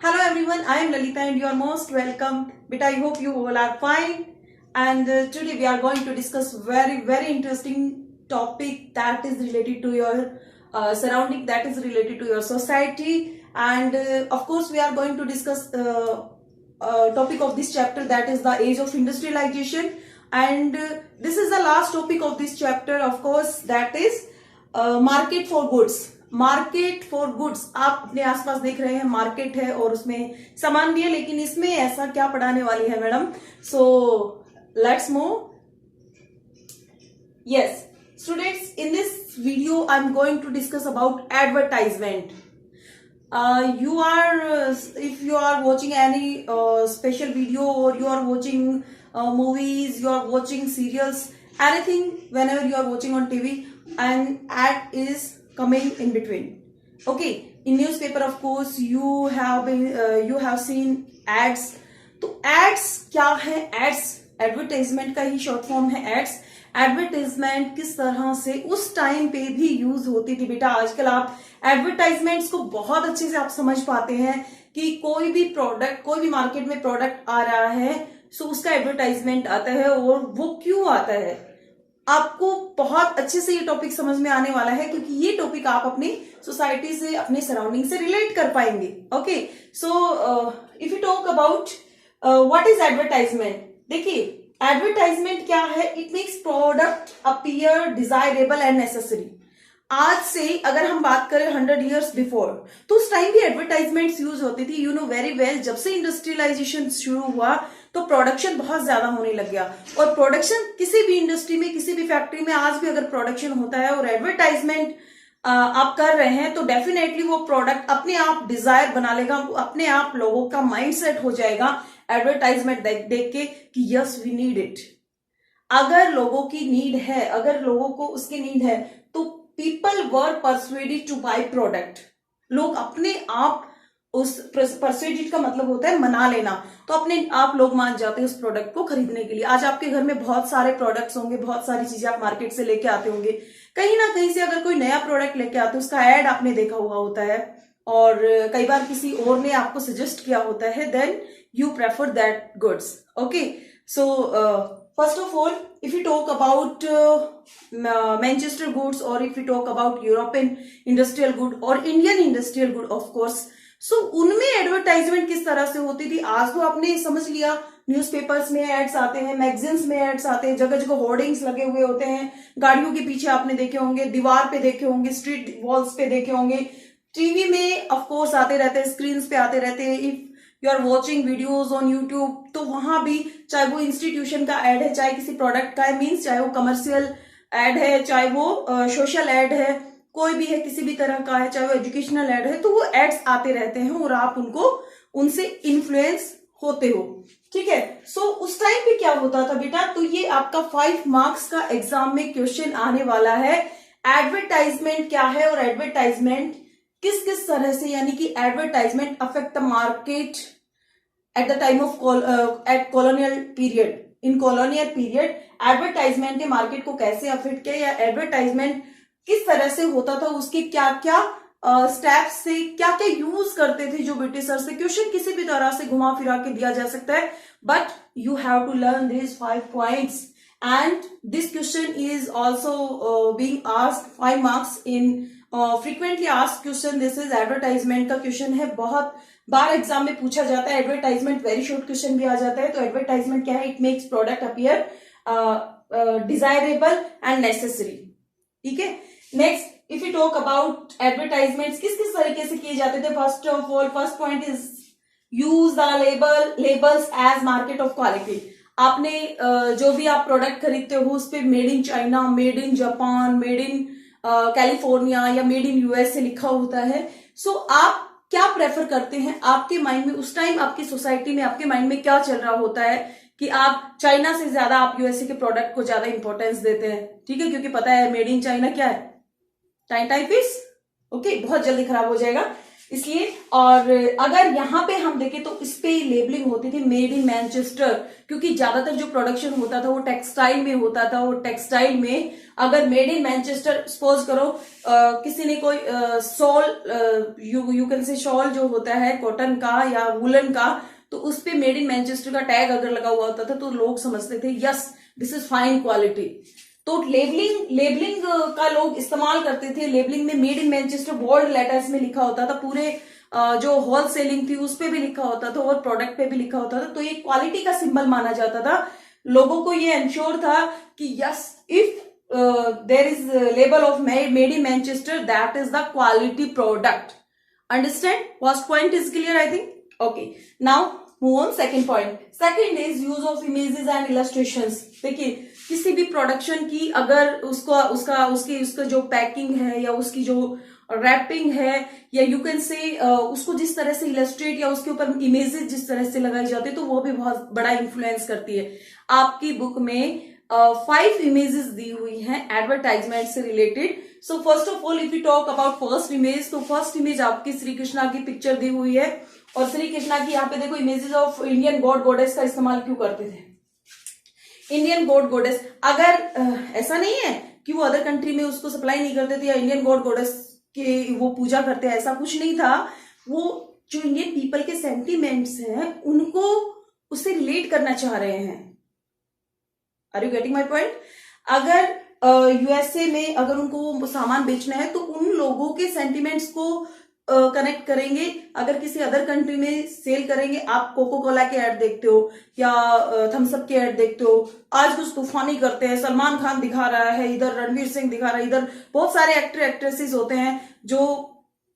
Hello everyone, I am Lalita and you are most welcome. But I hope you all are fine. And today we are going to discuss very interesting topic that is related to your surrounding, that is related to your society. And of course we are going to discuss topic of this chapter, that is the age of industrialization. And this is the last topic of this chapter, of course, that is market for goods. Market for goods आप अपने आसपास देख रहे हैं, market है और उसमें सामान भी है, लेकिन इसमें ऐसा क्या पढ़ाने वाली है madam? So let's move. Yes students, in this video I am going to discuss about advertisement. You are if you are watching any special video or you are watching movies, you are watching serials, anything, whenever you are watching on TV, and ad is coming in between. Okay, in newspaper of course you have seen ads. तो ads क्या है? ads advertisement का ही short form है ads. Advertisement किस तरह से उस time पे भी यूज होती थी बेटा. आजकल आप एडवर्टाइजमेंट्स को बहुत अच्छे से आप समझ पाते हैं कि कोई भी प्रोडक्ट, कोई भी मार्केट में प्रोडक्ट आ रहा है, सो उसका एडवर्टाइजमेंट आता है. और वो क्यों आता है, आपको बहुत अच्छे से ये टॉपिक समझ में आने वाला है, क्योंकि ये टॉपिक आप अपनी सोसाइटी से, अपने सराउंडिंग से रिलेट कर पाएंगे. Okay, so if you talk about what is advertisement. देखिए एडवर्टाइजमेंट क्या है? It makes product appear desirable and necessary. आज से अगर हम बात करें 100 years बिफोर, तो उस टाइम भी एडवर्टाइजमेंट्स यूज होती थी. यू नो वेरी वेल, जब से इंडस्ट्रियलाइजेशन शुरू हुआ तो प्रोडक्शन बहुत ज्यादा होने लग गया. और प्रोडक्शन किसी भी इंडस्ट्री में, किसी भी फैक्ट्री में आज भी अगर प्रोडक्शन होता है और एडवर्टाइजमेंट आप कर रहे हैं, तो डेफिनेटली वो प्रोडक्ट अपने आप डिजायर बना लेगा, अपने आप लोगों का माइंडसेट हो जाएगा एडवर्टाइजमेंट देख के कि यस वी नीड इट. अगर लोगों की नीड है, अगर लोगों को उसकी नीड है, तो people were persuaded to buy product. लोग अपने आप, उस परसुएडेड का मतलब होता है मना लेना, तो अपने आप लोग मान जाते हैं उस प्रोडक्ट को खरीदने के लिए. आज आपके घर में बहुत सारे प्रोडक्ट्स होंगे, बहुत सारी चीजें आप मार्केट से लेके आते होंगे. कहीं ना कहीं से अगर कोई नया प्रोडक्ट लेके आते हैं, उसका एड आपने देखा हुआ होता है, और कई बार किसी और ने आपको सजेस्ट किया होता है, then you prefer that goods. Okay, so first of all, if you talk about Manchester goods, or if you talk about European industrial good or Indian industrial good, of course, so उनमें advertisement किस तरह से होती थी. आज तो आपने समझ लिया, न्यूज़पेपर्स में एड्स आते हैं, मैगजीन्स में एड्स आते हैं, जगह जगह होर्डिंग्स लगे हुए होते हैं, गाड़ियों के पीछे आपने देखे होंगे, दीवार पे देखे होंगे, स्ट्रीट वॉल्स पे देखे होंगे, टीवी में ऑफ कोर्स आते रहते हैं, स्क्रीन पे आते रहते हैं. If you are watching videos on YouTube, तो वहां भी चाहे वो इंस्टीट्यूशन का एड है, चाहे किसी प्रोडक्ट का है, मीन्स चाहे वो कमर्शियल एड है, चाहे वो सोशल एड है, कोई भी है किसी भी तरह का है, चाहे वो एजुकेशनल एड है, तो वो एड्स आते रहते हैं और आप उनसे इन्फ्लुएंस होते हो. ठीक है. सो उस टाइम पे क्या होता था बेटा, तो ये आपका 5 मार्क्स का एग्जाम में क्वेश्चन आने वाला है. एडवर्टाइजमेंट क्या है और एडवर्टाइजमेंट किस किस तरह से, यानी कि advertisement affect the market at the time of at colonial period. In colonial period advertisement ने मार्केट को कैसे अफेक्ट किया, या एडवर्टाइजमेंट किस तरह से होता था, उसके क्या क्या स्टेप्स से, क्या क्या यूज करते थे जो ब्रिटिशर्स से. क्वेश्चन किसी भी तरह से घुमा फिरा के दिया जा सकता है, but you have to learn this 5 points. And this question is also being asked 5 marks in frequently asked question. This is advertisement का क्वेश्चन है, बहुत बार एग्जाम में पूछा जाता है. एडवर्टाइजमेंट वेरी शॉर्ट क्वेश्चन भी आ जाता है. तो एडवर्टाइजमेंट क्या है? It makes product appear desirable and necessary. ठीक है. Next, if you talk about advertisements किस किस तरीके से किए जाते थे. First of all, first point is use the labels as market of quality. आपने जो भी आप प्रोडक्ट खरीदते हो उस पर made in China, made in Japan, made in California या मेड इन यूएसए लिखा होता है. सो आप क्या प्रेफर करते हैं? आपके माइंड में उस टाइम, आपकी सोसाइटी में, आपके माइंड में क्या चल रहा होता है कि आप चाइना से ज्यादा आप यूएसए के प्रोडक्ट को ज्यादा इंपॉर्टेंस देते हैं. ठीक है, क्योंकि पता है मेड इन चाइना क्या है, टाइम टाइम पीस. ओके, बहुत जल्दी खराब हो जाएगा. इसलिए। और अगर यहाँ पे हम देखें तो इस पे लेबलिंग होती थी मेड इन मैनचेस्टर, क्योंकि ज्यादातर जो प्रोडक्शन होता था वो टेक्सटाइल में होता था। और टेक्सटाइल में अगर मेड इन मैनचेस्टर, सपोज करो किसी ने कोई shawl, you can say shawl जो होता है कॉटन का या वुलन का, तो उस पे मेड इन मैनचेस्टर का टैग अगर लगा हुआ होता था तो लोग समझते थे yes this is fine quality. तो लेबलिंग का लोग इस्तेमाल करते थे। लेबलिंग में made in Manchester bold letters में लिखा होता था, पूरे जो होल सेलिंग थी उस पे भी लिखा होता था और प्रोडक्ट पे भी लिखा होता था। तो ये क्वालिटी का सिंबल माना जाता था। लोगों को ये एंश्योर था कि yes if there is label of made in Manchester that is the quality product. Understand? First point is clear I think. Okay, now move on second point. Second is use of images and illustrations. देखिए किसी भी production की अगर उसका जो packing है या उसकी जो रैपिंग है या यू कैन से उसको जिस तरह से इलस्ट्रेट या उसके ऊपर इमेजेस जिस तरह से लगाई जाती है तो वो भी बहुत बड़ा इन्फ्लुएंस करती है। आपकी बुक में 5 इमेजेस दी हुई हैं एडवर्टाइजमेंट से related. So first of all if you talk about first image, तो फर्स्ट इमेज आपकी श्री कृष्णा की पिक्चर दी हुई है। और श्री कृष्णा की यहाँ पे देखो images of Indian God goddess का इस्तेमाल क्यों करते थे? इंडियन गॉड गॉडेस, अगर ऐसा नहीं है कि वो अदर कंट्री में उसको सप्लाई नहीं करते थे या इंडियन गॉड गॉडेस के वो पूजा करते हैं, ऐसा कुछ नहीं था। वो जो इंडियन पीपल के सेंटिमेंट्स हैं उनको उससे रिलेट करना चाह रहे हैं। Are you getting my point? अगर यूएसए में अगर उनको वो सामान बेचना है तो उन लोगों के सेंटिमेंट्स को कनेक्ट करेंगे। अगर किसी अदर कंट्री में सेल करेंगे, आप कोको कोला के ऐड देखते हो या थम्स अप के ऐड देखते हो, आज कुछ तूफानी करते हैं, सलमान खान दिखा रहा है, इधर रणवीर सिंह दिखा रहा है, इधर बहुत सारे एक्टर एक्ट्रेसेस होते हैं जो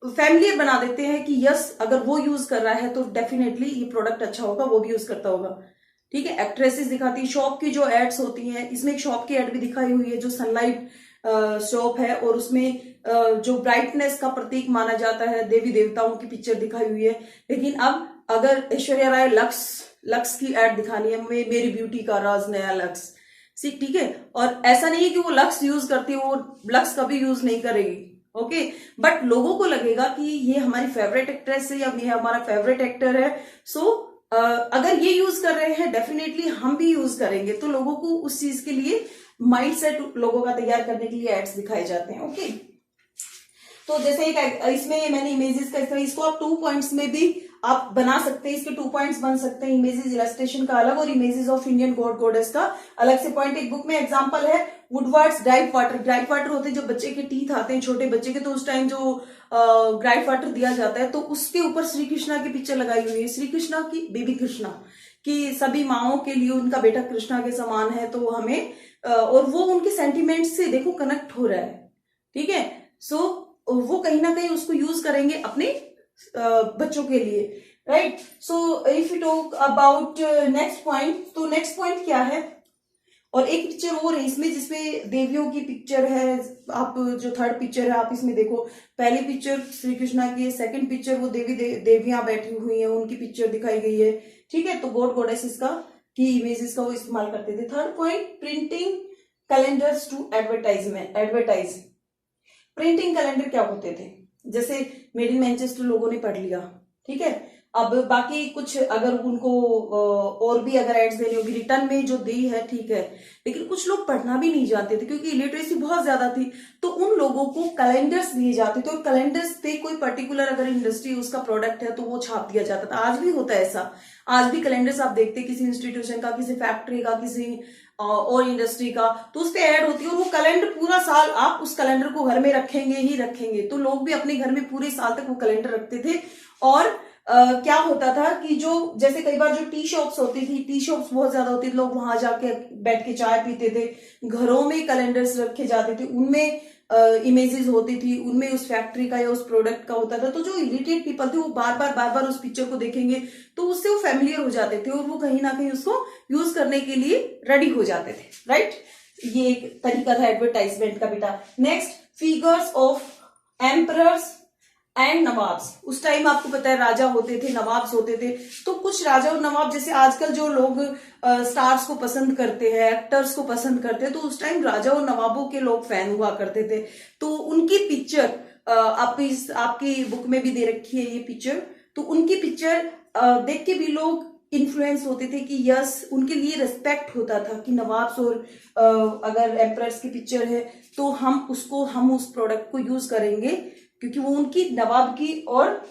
फैमिलियर बना देते हैं कि यस अगर वो यूज कर रहा है तो डेफिनेटली ये प्रोडक्ट अच्छा होगा, वो भी यूज करता होगा। ठीक है, एक्ट्रेसेस दिखाती है। शॉप की जो एड्स होती हैं, इसमें एक शॉप की एड भी दिखाई हुई है जो सनलाइट शॉप है और उसमें जो ब्राइटनेस का प्रतीक माना जाता है देवी देवताओं की पिक्चर दिखाई हुई है। लेकिन अब अगर ऐश्वर्या राय लक्स की एड दिखानी है, मेरी ब्यूटी का राज नया लक्स, ठीक है, और ऐसा नहीं है कि वो लक्स यूज करती है, वो लक्स कभी यूज नहीं करेगी। ओके, बट लोगों को लगेगा कि ये हमारी फेवरेट एक्ट्रेस है या ये हमारा फेवरेट एक्टर है। सो अगर ये यूज कर रहे हैं डेफिनेटली हम भी यूज करेंगे। तो लोगों को उस चीज के लिए माइंडसेट लोगों का तैयार करने के लिए एड्स दिखाए जाते हैं। ओके, तो जैसे एक इसमें मैंने इमेजेस का इसको आप 2 पॉइंट्स में भी आप बना सकते हैं। इसके 2 पॉइंट्स बन सकते हैं, इमेजेस इलस्ट्रेशन का अलग और images of Indian God goddess का अलग से पॉइंट। एक बुक में एग्जांपल है वुडवर्ड्स ग्राइप वाटर। ग्राइप वाटर होते हैं जो बच्चे के टीथ आते हैं छोटे बच्चे के, तो उस टाइम जो ग्राइप वाटर दिया जाता है तो उसके ऊपर श्री कृष्णा की पिक्चर लगाई हुई है। श्री कृष्णा की बेबी कृष्णा कि सभी माओं के लिए उनका बेटा कृष्णा के समान है, तो हमें और वो उनके सेंटिमेंट से देखो कनेक्ट हो रहा है। ठीक है, सो वो कहीं ना कहीं उसको यूज करेंगे अपने बच्चों के लिए, right. So if you talk about next point, तो नेक्स्ट पॉइंट क्या है? और एक पिक्चर और है इसमें जिसमें देवियों की पिक्चर है। आप जो थर्ड पिक्चर है आप इसमें देखो, पहली पिक्चर श्री कृष्णा की है, सेकंड पिक्चर वो देवियां बैठी हुई हैं उनकी पिक्चर दिखाई गई है। ठीक है, तो गॉड गॉडेसेस का की इमेजेस का वो इस्तेमाल करते थे। Third point, printing calendars to advertise. Printing calendar क्या होते थे? जैसे मेड इन मैनचेस्टर लोगों ने पढ़ लिया, ठीक है, अब बाकी कुछ अगर उनको और भी अगर एड्स देनी होगी रिटर्न में जो दी है, ठीक है, लेकिन कुछ लोग पढ़ना भी नहीं जानते थे क्योंकि लिटरेसी बहुत ज्यादा थी, तो उन लोगों को कैलेंडर्स दिए जाते थे और कैलेंडर्स पे कोई पर्टिकुलर अगर इंडस्ट्री उसका प्रोडक्ट है तो वो छाप दिया जाता था। आज भी होता है ऐसा, आज भी कैलेंडर्स आप देखते हैं किसी इंस्टीट्यूशन का, किसी फैक्ट्री का, किसी और इंडस्ट्री का, तो उस पर ऐड होती है और वो कैलेंडर पूरा साल आप उस कैलेंडर को घर में रखेंगे ही रखेंगे। तो लोग भी अपने घर में पूरे साल तक वो कैलेंडर रखते थे। और क्या होता था कि जो जैसे कई बार जो टी शॉप्स होती थी, टी शॉप्स बहुत ज्यादा होती थी, लोग वहां जाके बैठ के चाय पीते थे, घरों में कैलेंडर्स रखे जाते थे, उनमें इमेजेस होती थी, उनमें उस फैक्ट्री का या उस प्रोडक्ट का होता था। तो जो इलिटरेट पीपल थे वो बार बार उस पिक्चर को देखेंगे तो उससे वो फेमिलियर हो जाते थे और वो कहीं ना कहीं उसको यूज करने के लिए रेडी हो जाते थे, राइट। ये एक तरीका था एडवर्टाइजमेंट का बेटा। Next, figures of emperors and nawabs. उस टाइम आपको पता है राजा होते थे, नवाब्स होते थे, तो कुछ राजा और नवाब जैसे आजकल जो लोग स्टार्स को पसंद करते हैं, एक्टर्स को पसंद करते हैं, तो उस टाइम राजा और नवाबों के लोग फैन हुआ करते थे। तो उनकी पिक्चर आपकी बुक में भी दे रखी है ये पिक्चर। तो उनकी पिक्चर देख के भी लोग इन्फ्लुएंस होते थे कि यस, उनके लिए रिस्पेक्ट होता था कि नवाब्स और अगर एम्परर्स की पिक्चर है तो हम उस प्रोडक्ट को यूज करेंगे, क्योंकि वो उनकी नवाब की और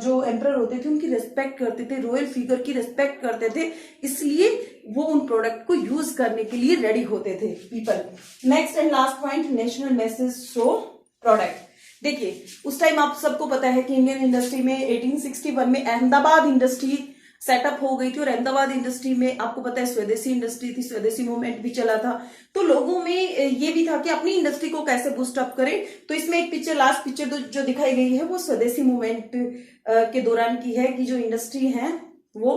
जो एम्परर होते थे उनकी रिस्पेक्ट करते थे, रॉयल फिगर की रिस्पेक्ट करते थे, इसलिए वो उन प्रोडक्ट को यूज करने के लिए रेडी होते थे people. Next and last point, national message show product. देखिए उस टाइम आप सबको पता है कि इंडियन इंडस्ट्री में 1861 में अहमदाबाद इंडस्ट्री सेटअप हो गई थी, और अहमदाबाद इंडस्ट्री में आपको पता है स्वदेशी इंडस्ट्री थी, स्वदेशी मूवमेंट भी चला था। तो लोगों में ये भी था कि अपनी इंडस्ट्री को कैसे बूस्ट अप करें। तो इसमें एक पिक्चर, लास्ट पिक्चर जो दिखाई गई है वो स्वदेशी मूवमेंट के दौरान की है, कि जो इंडस्ट्री है वो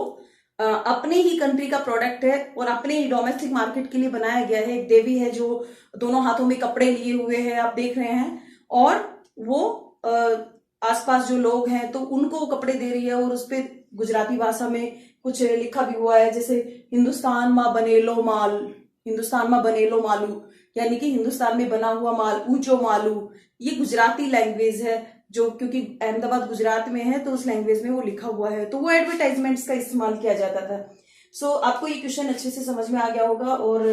अपने ही कंट्री का प्रोडक्ट है और अपने ही डोमेस्टिक मार्केट के लिए बनाया गया है। एक देवी है जो दोनों हाथों में कपड़े लिए हुए है, आप देख रहे हैं, और वो आसपास जो लोग हैं तो उनको कपड़े दे रही है, और उस पर गुजराती भाषा में कुछ लिखा भी हुआ है, जैसे हिंदुस्तान मां बनेलो माल, हिंदुस्तान मां बनेलो मालू, यानी कि हिंदुस्तान में बना हुआ माल ऊंचो मालू। ये गुजराती लैंग्वेज है, जो क्योंकि अहमदाबाद गुजरात में है तो उस लैंग्वेज में वो लिखा हुआ है, तो वो एडवर्टाइजमेंट्स का इस्तेमाल किया जाता था। सो आपको ये क्वेश्चन अच्छे से समझ में आ गया होगा। और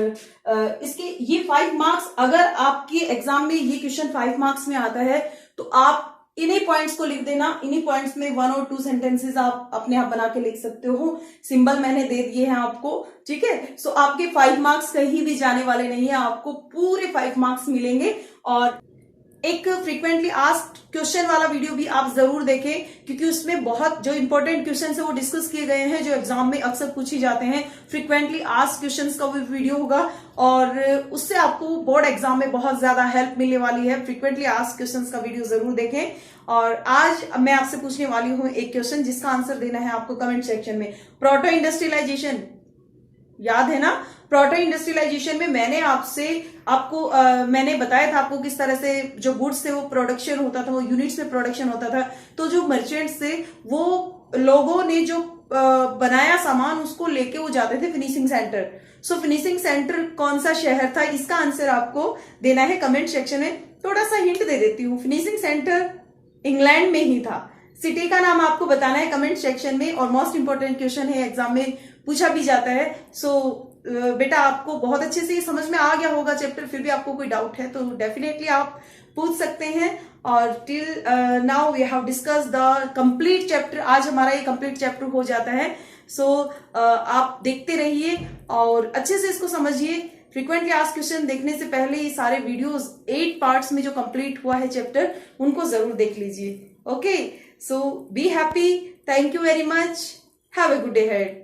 इसके ये 5 मार्क्स, अगर आपके एग्जाम में ये क्वेश्चन 5 मार्क्स में आता है तो आप इन्हीं पॉइंट्स को लिख देना। इन्हीं पॉइंट्स में 1 और 2 सेंटेंसेस आप अपने आप बना के लिख सकते हो। सिंबल मैंने दे दिए हैं आपको, ठीक है। सो आपके 5 मार्क्स कहीं भी जाने वाले नहीं है, आपको पूरे 5 मार्क्स मिलेंगे। और एक फ्रीक्वेंटली आस्क्ड क्वेश्चन वाला वीडियो भी आप जरूर देखें, क्योंकि उसमें बहुत जो इंपॉर्टेंट क्वेश्चन है वो डिस्कस किए गए हैं, जो एग्जाम में अक्सर पूछे जाते हैं। फ्रीक्वेंटली आस्क्ड क्वेश्चंस का भी वीडियो होगा, और उससे आपको बोर्ड एग्जाम में बहुत ज्यादा हेल्प मिलने वाली है। फ्रीक्वेंटली आस्क्ड क्वेश्चंस का वीडियो जरूर देखें। और आज मैं आपसे पूछने वाली हूं एक क्वेश्चन, जिसका आंसर देना है आपको कमेंट सेक्शन में। प्रोटो इंडस्ट्रियलाइजेशन याद है ना? प्रोटो इंडस्ट्रियलाइजेशन में मैंने मैंने बताया था आपको किस तरह से जो गुड्स थे वो प्रोडक्शन होता था, वो यूनिट्स में प्रोडक्शन होता था। तो जो मर्चेंट्स थे वो लोगों ने जो बनाया सामान उसको लेके वो जाते थे फिनिशिंग सेंटर। सो फिनिशिंग सेंटर कौन सा शहर था, इसका आंसर आपको देना है कमेंट सेक्शन में। थोड़ा सा हिंट दे देती हूँ, फिनिशिंग सेंटर इंग्लैंड में ही था। सिटी का नाम आपको बताना है कमेंट सेक्शन में, और मोस्ट इंपोर्टेंट क्वेश्चन है, एग्जाम में पूछा भी जाता है। सो बेटा आपको बहुत अच्छे से समझ में आ गया होगा चैप्टर, फिर भी आपको कोई डाउट है तो डेफिनेटली आप पूछ सकते हैं। और till now we have discuss the complete chapter. आज हमारा ये कंप्लीट चैप्टर हो जाता है। सो आप देखते रहिए और अच्छे से इसको समझिए। फ्रीक्वेंटली आस्क्ड क्वेश्चन देखने से पहले ये सारे वीडियोस 8 पार्ट्स में जो कंप्लीट हुआ है चैप्टर, उनको जरूर देख लीजिए। Okay, so be happy, thank you very much, have a good day head.